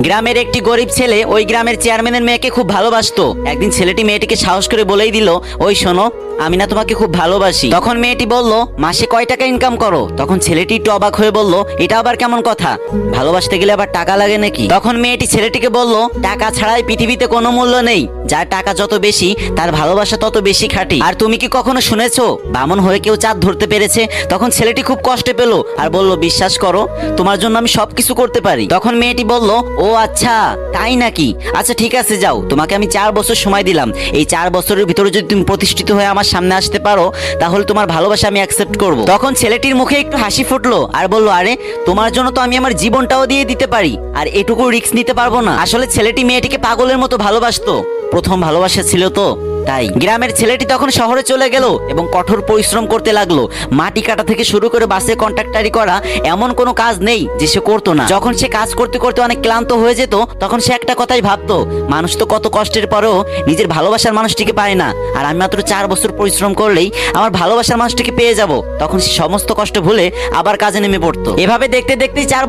গ্রামের একটি গরিব ছেলে ওই গ্রামের চেয়ারম্যানের মেয়েকে খুব ভালোবাসতো। একদিন ছেলেটি মেয়েটিকে সাহস করে বলেই দিল, ওই শোনো, আমি না তোমাকে খুব ভালোবাসি। তখন মেয়েটি বলল, মাসে কয় টাকা ইনকাম করো? তখন ছেলেটি একটু অবাক হয়ে বলল, এটা আবার কেমন কথা, ভালোবাসতে গেলে আবার টাকা লাগে নাকি? তখন মেয়েটি ছেলেটিকে বলল, টাকা ছাড়াই পৃথিবীতে কোনো মূল্য নেই, যার টাকা যত বেশি তার ভালোবাসা তত বেশি খাঁটি। আর তুমি কি কখনো শুনেছো বামন হয়ে কেউ চাঁদ ধরতে পেরেছে? তখন ছেলেটি খুব কষ্টে পেল আর বলল, বিশ্বাস করো, তোমার জন্য আমি সবকিছু করতে পারি। তখন মেয়েটি বলল, ও আচ্ছা তাই নাকি, আচ্ছা ঠিক আছে যাও, তোমাকে আমি 4 বছর সময় দিলাম, এই 4 বছরের ভিতরে যদি তুমি প্রতিষ্ঠিত হয়ে আমার সামনে আসতে পারো তাহলে তোমার ভালোবাসা আমি অ্যাকসেপ্ট করব। তখন ছেলেটির মুখে একটু হাসি ফুটলো আর বলল, আরে তোমার জন্য তো আমি আমার জীবনটাও দিয়ে দিতে পারি, আর এটুকু রিস্ক নিতে পারবো না? আসলে ছেলেটি মেয়েটিকে পাগলের মতো ভালোবাসতো, প্রথম ভালোবাসা ছিল তো তাই। গ্রামের ছেলেটি তখন শহরে চলে গেল এবং কঠোর পরিশ্রম করতে লাগলো। মাটি কাটা থেকে শুরু করে বাসে কন্ট্রাক্টারি করা, এমন কোনো কাজ নেই যে সে করতো না। যখন সে কাজ করতে করতে অনেক ক্লান্ত হয়ে যেত তখন সে একটা কথাই ভাবতো, মানুষ তো কত কষ্টের পরেও নিজের ভালোবাসার মানুষটিকে পায় না, আর আমি মাত্র 4 বছর পরিশ্রম করলেই আমার ভালোবাসার মানুষটিকে পেয়ে যাব। তখন সে সমস্ত কষ্ট ভুলে আবার কাজে নেমে পড়তো। এভাবে দেখতে দেখতেই 4